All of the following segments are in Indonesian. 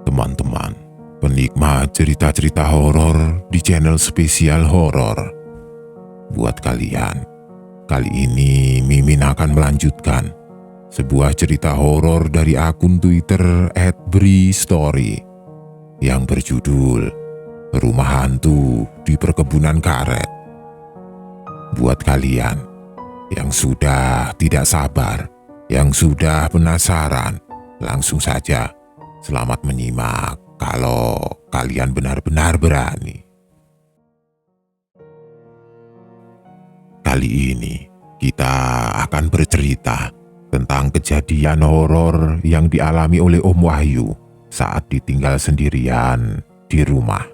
teman-teman, penikmat cerita-cerita horor di channel spesial horor. Buat kalian, kali ini Mimin akan melanjutkan sebuah cerita horor dari akun Twitter @bristory yang berjudul Rumah Hantu di Perkebunan Karet. Buat kalian yang sudah tidak sabar, yang sudah penasaran, langsung saja selamat menyimak kalau kalian benar-benar berani. Kali ini kita akan bercerita tentang kejadian horor yang dialami oleh Om Wahyu saat ditinggal sendirian di rumah.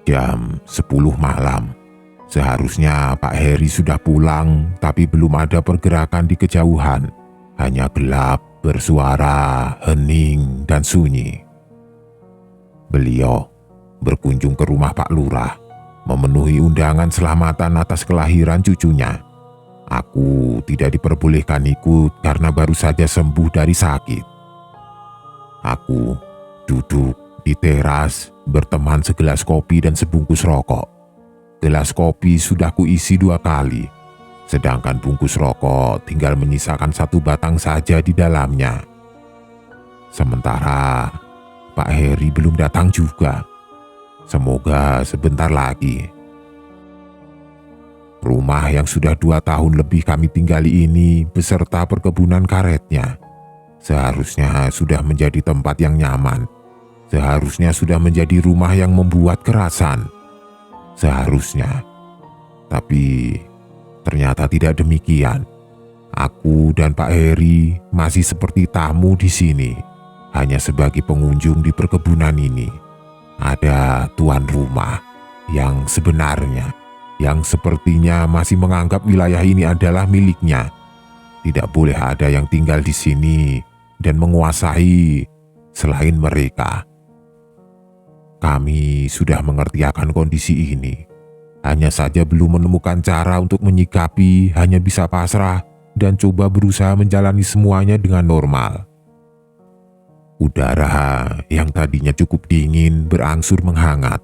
Jam 10 malam. Seharusnya Pak Heri sudah pulang, tapi belum ada pergerakan di kejauhan. Hanya gelap, bersuara, hening, dan sunyi. Beliau berkunjung ke rumah Pak Lurah, memenuhi undangan selamatan atas kelahiran cucunya. Aku tidak diperbolehkan ikut karena baru saja sembuh dari sakit. Aku duduk di teras berteman segelas kopi dan sebungkus rokok. Gelas kopi sudah kuisi 2 kali, sedangkan bungkus rokok tinggal menyisakan 1 batang saja di dalamnya. Sementara Pak Heri belum datang juga. Semoga sebentar lagi. Rumah yang sudah 2 tahun lebih kami tinggali ini beserta perkebunan karetnya seharusnya sudah menjadi tempat yang nyaman. Seharusnya sudah menjadi rumah yang membuat kerasan. Seharusnya. Tapi ternyata tidak demikian. Aku dan Pak Heri masih seperti tamu di sini. Hanya sebagai pengunjung di perkebunan ini. Ada tuan rumah yang sebenarnya, yang sepertinya masih menganggap wilayah ini adalah miliknya. Tidak boleh ada yang tinggal di sini dan menguasai selain mereka. Kami sudah mengerti akan kondisi ini. Hanya saja belum menemukan cara untuk menyikapi, hanya bisa pasrah dan coba berusaha menjalani semuanya dengan normal. Udara yang tadinya cukup dingin berangsur menghangat.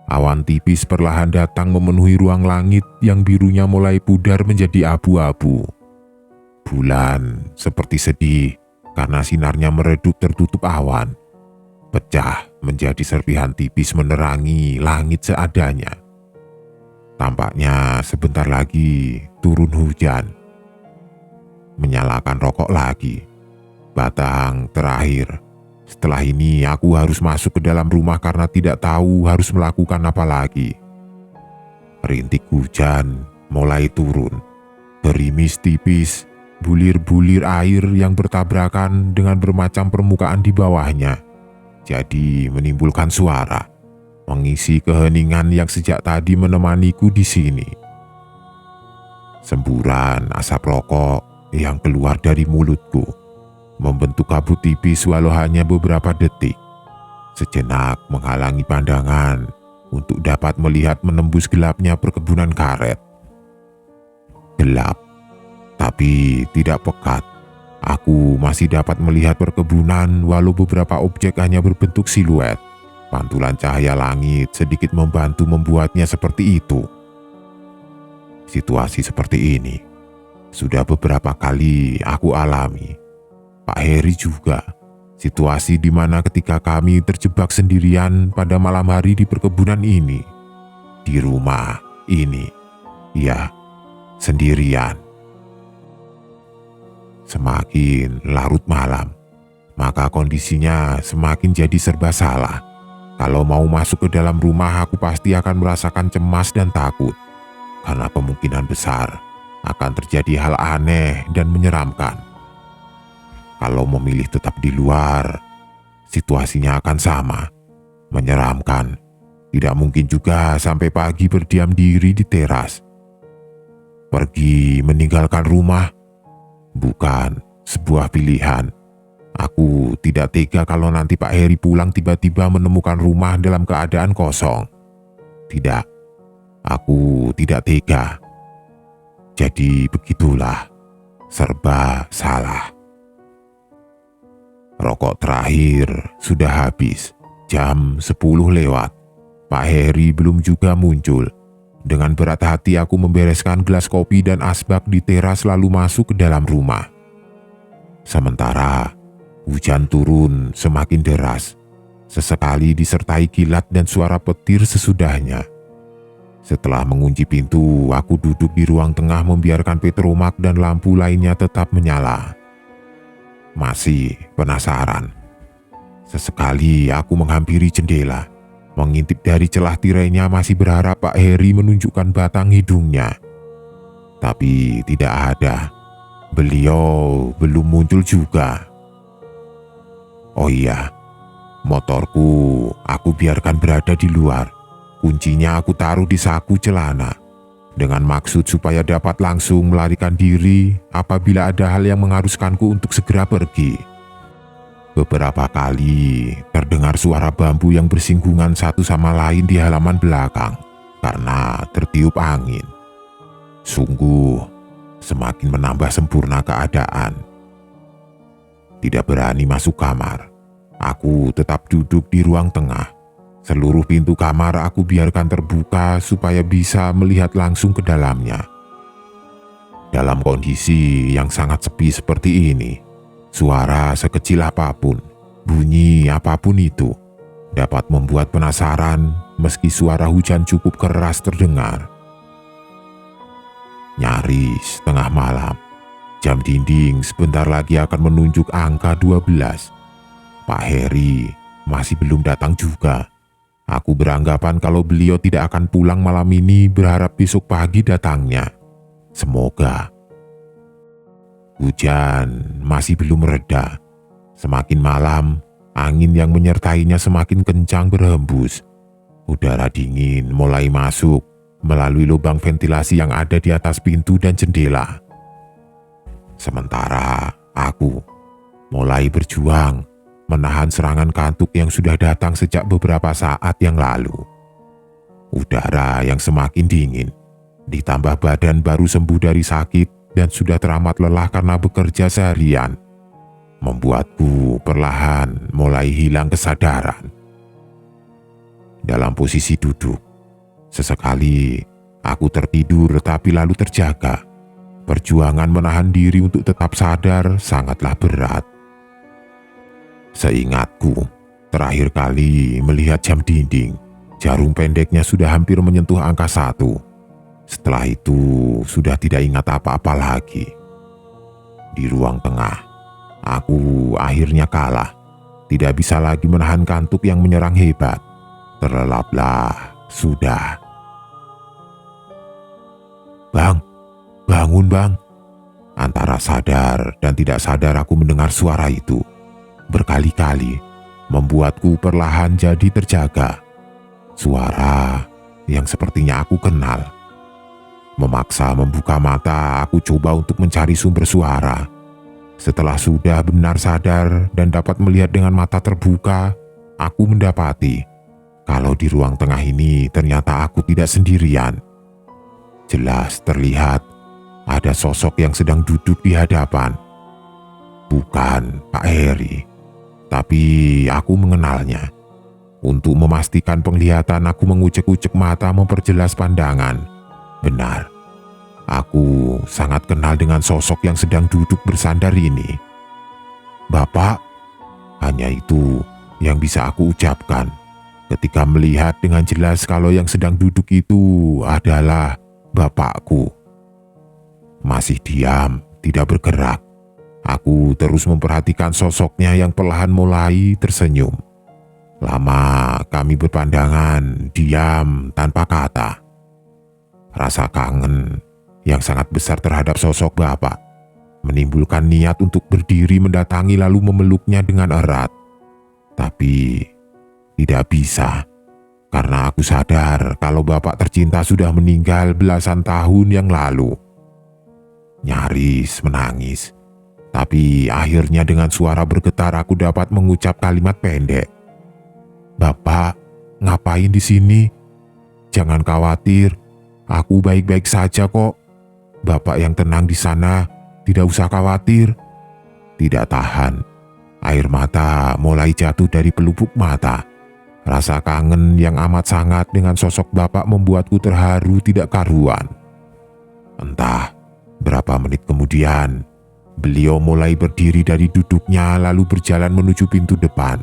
Awan tipis perlahan datang memenuhi ruang langit yang birunya mulai pudar menjadi abu-abu. Bulan seperti sedih karena sinarnya meredup tertutup awan. Pecah menjadi serpihan tipis menerangi langit seadanya. Tampaknya sebentar lagi turun hujan. Menyalakan rokok lagi. Batang terakhir. Setelah ini aku harus masuk ke dalam rumah karena tidak tahu harus melakukan apa lagi. Rintik hujan mulai turun. Gerimis tipis, bulir-bulir air yang bertabrakan dengan bermacam permukaan di bawahnya. Jadi menimbulkan suara, mengisi keheningan yang sejak tadi menemaniku di sini. Semburan asap rokok yang keluar dari mulutku membentuk kabut tipis walau hanya beberapa detik. Sejenak menghalangi pandangan untuk dapat melihat menembus gelapnya perkebunan karet. Gelap, tapi tidak pekat. Aku masih dapat melihat perkebunan walau beberapa objek hanya berbentuk siluet. Pantulan cahaya langit sedikit membantu membuatnya seperti itu. Situasi seperti ini sudah beberapa kali aku alami. Pak Heri juga. Situasi di mana ketika kami terjebak sendirian pada malam hari di perkebunan ini. Di rumah ini. Ya, sendirian. Semakin larut malam, maka kondisinya semakin jadi serba salah. Kalau mau masuk ke dalam rumah, aku pasti akan merasakan cemas dan takut. Karena kemungkinan besar akan terjadi hal aneh dan menyeramkan. Kalau memilih tetap di luar, situasinya akan sama, menyeramkan. Tidak mungkin juga sampai pagi berdiam diri di teras. Pergi meninggalkan rumah bukan sebuah pilihan. Aku tidak tega kalau nanti Pak Heri pulang tiba-tiba menemukan rumah dalam keadaan kosong. Tidak, aku tidak tega. Jadi begitulah, serba salah. Rokok terakhir sudah habis. Jam 10 lewat. Pak Heri belum juga muncul. Dengan berat hati aku membereskan gelas kopi dan asbak di teras lalu masuk ke dalam rumah. Sementara hujan turun semakin deras. Sesekali disertai kilat dan suara petir sesudahnya. Setelah mengunci pintu, aku duduk di ruang tengah membiarkan petromak dan lampu lainnya tetap menyala. Masih penasaran. Sesekali aku menghampiri jendela, mengintip dari celah tirainya masih berharap Pak Heri menunjukkan batang hidungnya. Tapi tidak ada. Beliau belum muncul juga. Oh iya, motorku aku biarkan berada di luar. Kuncinya aku taruh di saku celana, dengan maksud supaya dapat langsung melarikan diri apabila ada hal yang mengharuskanku untuk segera pergi. Beberapa kali terdengar suara bambu yang bersinggungan satu sama lain di halaman belakang karena tertiup angin. Sungguh semakin menambah sempurna keadaan. Tidak berani masuk kamar, aku tetap duduk di ruang tengah. Seluruh pintu kamar aku biarkan terbuka supaya bisa melihat langsung ke dalamnya. Dalam kondisi yang sangat sepi seperti ini, suara sekecil apapun, bunyi apapun itu, dapat membuat penasaran meski suara hujan cukup keras terdengar. Nyaris tengah malam, jam dinding sebentar lagi akan menunjuk angka 12. Pak Heri masih belum datang juga. Aku beranggapan kalau beliau tidak akan pulang malam ini, berharap besok pagi datangnya. Semoga. Hujan masih belum reda. Semakin malam, angin yang menyertainya semakin kencang berhembus. Udara dingin mulai masuk melalui lubang ventilasi yang ada di atas pintu dan jendela. Sementara aku mulai berjuang menahan serangan kantuk yang sudah datang sejak beberapa saat yang lalu. Udara yang semakin dingin, ditambah badan baru sembuh dari sakit dan sudah teramat lelah karena bekerja seharian, membuatku perlahan mulai hilang kesadaran. Dalam posisi duduk, sesekali aku tertidur tapi lalu terjaga. Perjuangan menahan diri untuk tetap sadar sangatlah berat. Seingatku, terakhir kali melihat jam dinding, jarum pendeknya sudah hampir menyentuh angka 1. Setelah itu, sudah tidak ingat apa-apa lagi. Di ruang tengah, aku akhirnya kalah. Tidak bisa lagi menahan kantuk yang menyerang hebat. Terlelaplah, sudah. "Bang, bangun bang." Antara sadar dan tidak sadar aku mendengar suara itu. Berkali-kali membuatku perlahan jadi terjaga. Suara yang sepertinya aku kenal. Memaksa membuka mata, aku coba untuk mencari sumber suara. Setelah sudah benar sadar dan dapat melihat dengan mata terbuka, aku mendapati kalau di ruang tengah ini ternyata aku tidak sendirian. Jelas terlihat ada sosok yang sedang duduk di hadapan. Bukan Pak Heri, tapi aku mengenalnya. Untuk memastikan penglihatan, aku mengucek-ucek mata memperjelas pandangan. Benar, aku sangat kenal dengan sosok yang sedang duduk bersandar ini. "Bapak," hanya itu yang bisa aku ucapkan ketika melihat dengan jelas kalau yang sedang duduk itu adalah bapakku. Masih diam, tidak bergerak. Aku terus memperhatikan sosoknya yang perlahan mulai tersenyum. Lama kami berpandangan, diam tanpa kata. Rasa kangen yang sangat besar terhadap sosok bapak menimbulkan niat untuk berdiri mendatangi lalu memeluknya dengan erat. Tapi tidak bisa, karena aku sadar kalau bapak tercinta sudah meninggal belasan tahun yang lalu. Nyaris menangis. Tapi akhirnya dengan suara bergetar aku dapat mengucap kalimat pendek. "Bapak, ngapain di sini? Jangan khawatir, aku baik-baik saja kok. Bapak yang tenang di sana, tidak usah khawatir." Tidak tahan, Air mata mulai jatuh dari pelupuk mata. Rasa kangen yang amat sangat dengan sosok bapak membuatku terharu tidak karuan. Entah berapa menit kemudian, beliau mulai berdiri dari duduknya lalu berjalan menuju pintu depan.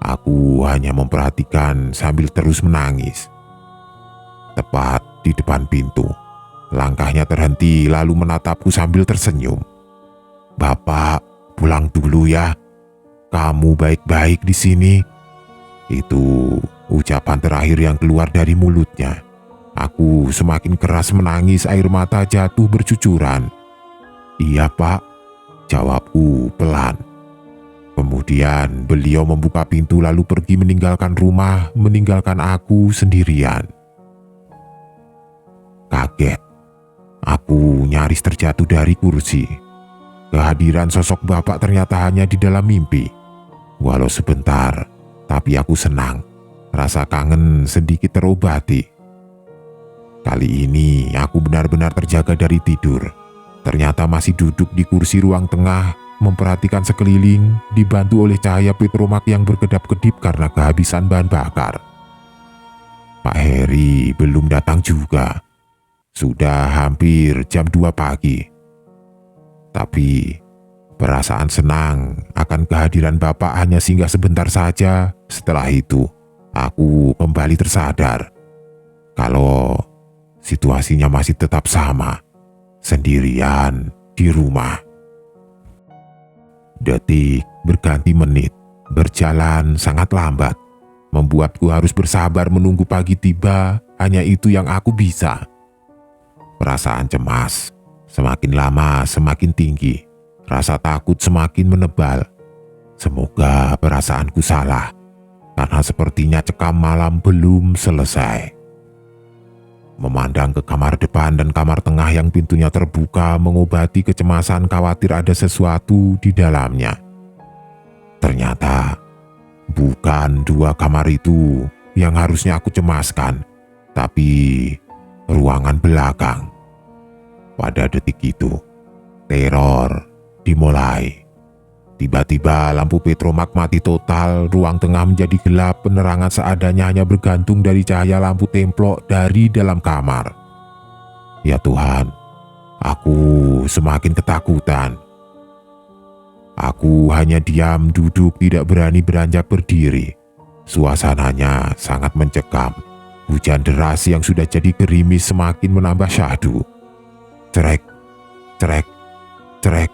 Aku hanya memperhatikan sambil terus menangis. Tepat di depan pintu, langkahnya terhenti lalu menatapku sambil tersenyum. "Bapak, pulang dulu ya. Kamu baik-baik di sini." Itu ucapan terakhir yang keluar dari mulutnya. Aku semakin keras menangis, air mata jatuh bercucuran. "Iya pak," jawabku pelan. Kemudian beliau membuka pintu lalu pergi meninggalkan rumah, meninggalkan aku sendirian. Kaget, aku nyaris terjatuh dari kursi. Kehadiran sosok bapak ternyata hanya di dalam mimpi. Walau sebentar, tapi aku senang. Rasa kangen sedikit terobati. Kali ini aku benar-benar terjaga dari tidur. Ternyata masih duduk di kursi ruang tengah, memperhatikan sekeliling, dibantu oleh cahaya petromak yang berkedap-kedip karena kehabisan bahan bakar. Pak Heri belum datang juga. Sudah hampir jam 2 pagi. Tapi perasaan senang akan kehadiran bapak hanya singgah sebentar saja. Setelah itu, aku kembali tersadar kalau situasinya masih tetap sama, sendirian di rumah. Detik berganti menit, berjalan sangat lambat, membuatku harus bersabar menunggu pagi tiba. Hanya itu yang aku bisa. Perasaan cemas semakin lama semakin tinggi, rasa takut semakin menebal. Semoga perasaanku salah, karena sepertinya cekam malam belum selesai. Memandang ke kamar depan dan kamar tengah yang pintunya terbuka mengobati kecemasan khawatir ada sesuatu di dalamnya. Ternyata bukan dua kamar itu yang harusnya aku cemaskan, tapi ruangan belakang. Pada detik itu, teror dimulai. Tiba-tiba lampu petromak mati total, ruang tengah menjadi gelap, penerangan seadanya hanya bergantung dari cahaya lampu templok dari dalam kamar. Ya Tuhan, aku semakin ketakutan. Aku hanya diam duduk, tidak berani beranjak berdiri. Suasananya sangat mencekam. Hujan deras yang sudah jadi gerimis semakin menambah syahdu. Cerek, cerek, cerek.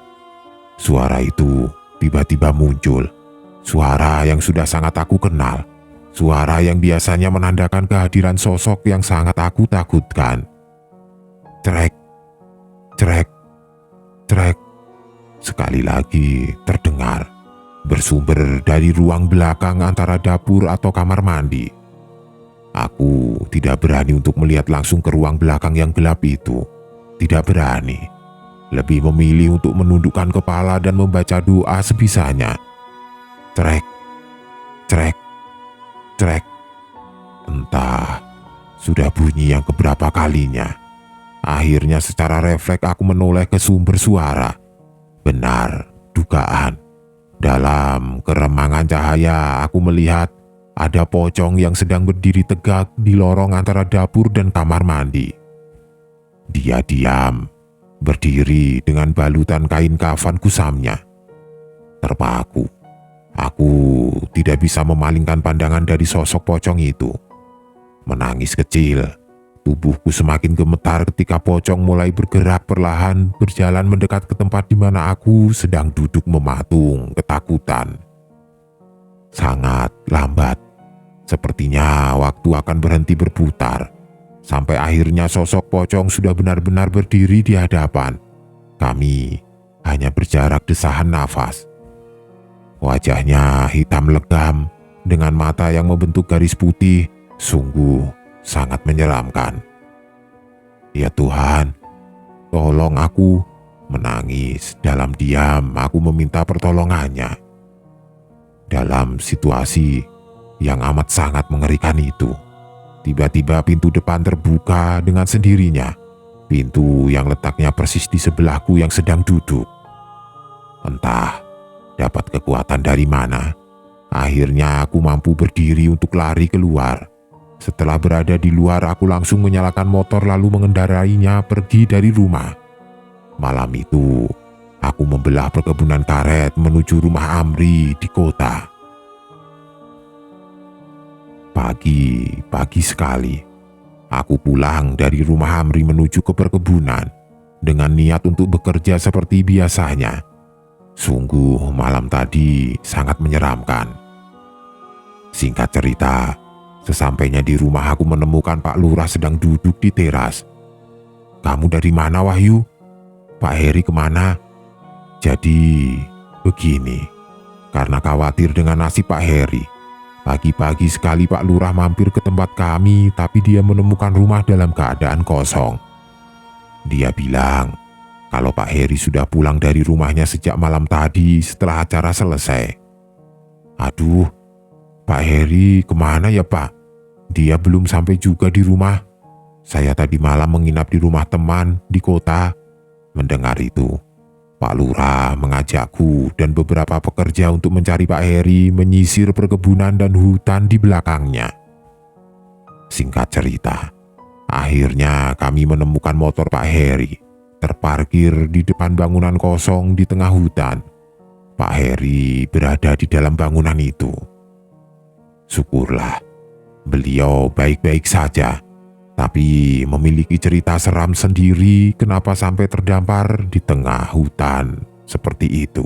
Suara itu tiba-tiba muncul. Suara yang sudah sangat aku kenal. Suara yang biasanya menandakan kehadiran sosok yang sangat aku takutkan. Cerek, cerek, cerek. Sekali lagi terdengar. Bersumber dari ruang belakang antara dapur atau kamar mandi. Aku tidak berani untuk melihat langsung ke ruang belakang yang gelap itu. Tidak berani. Lebih memilih untuk menundukkan kepala dan membaca doa sebisanya. Cerek, cerek, cerek. Entah sudah bunyi yang keberapa kalinya. Akhirnya secara refleks aku menoleh ke sumber suara. Benar dugaan. Dalam keremangan cahaya aku melihat ada pocong yang sedang berdiri tegak di lorong antara dapur dan kamar mandi. Dia diam, berdiri dengan balutan kain kafan kusamnya. Terpaku, aku tidak bisa memalingkan pandangan dari sosok pocong itu. Menangis kecil, tubuhku semakin gemetar ketika pocong mulai bergerak perlahan berjalan mendekat ke tempat di mana aku sedang duduk mematung ketakutan. Sangat lambat, sepertinya waktu akan berhenti berputar. Sampai akhirnya sosok pocong sudah benar-benar berdiri di hadapan. Kami hanya berjarak desahan nafas. Wajahnya hitam legam dengan mata yang membentuk garis putih, sungguh sangat menyeramkan. Ya Tuhan, tolong aku. Menangis dalam diam, aku meminta pertolongannya. Dalam situasi yang amat sangat mengerikan itu, tiba-tiba pintu depan terbuka dengan sendirinya. Pintu yang letaknya persis di sebelahku yang sedang duduk. Entah dapat kekuatan kekuatan dari mana. Akhirnya aku mampu berdiri untuk lari keluar. Setelah berada di luar, aku langsung menyalakan motor lalu mengendarainya pergi dari rumah. Malam itu, aku membelah perkebunan karet menuju rumah Amri di kota. Pagi sekali, aku pulang dari rumah Amri menuju ke perkebunan dengan niat untuk bekerja seperti biasanya. Sungguh malam tadi sangat menyeramkan. Singkat cerita, sesampainya di rumah aku menemukan Pak Lurah sedang duduk di teras. "Kamu dari mana, Wahyu? Pak Heri kemana?" Jadi begini, karena khawatir dengan nasib Pak Heri, pagi-pagi sekali Pak Lurah mampir ke tempat kami, tapi dia menemukan rumah dalam keadaan kosong. Dia bilang kalau Pak Heri sudah pulang dari rumahnya sejak malam tadi setelah acara selesai. Aduh, Pak Heri kemana ya Pak? Dia belum sampai juga di rumah. Saya tadi malam menginap di rumah teman di kota. Mendengar itu, Pak Lurah mengajakku dan beberapa pekerja untuk mencari Pak Heri menyisir perkebunan dan hutan di belakangnya. Singkat cerita, akhirnya kami menemukan motor Pak Heri terparkir di depan bangunan kosong di tengah hutan. Pak Heri berada di dalam bangunan itu. Syukurlah, beliau baik-baik saja, tapi memiliki cerita seram sendiri kenapa sampai terdampar di tengah hutan seperti itu.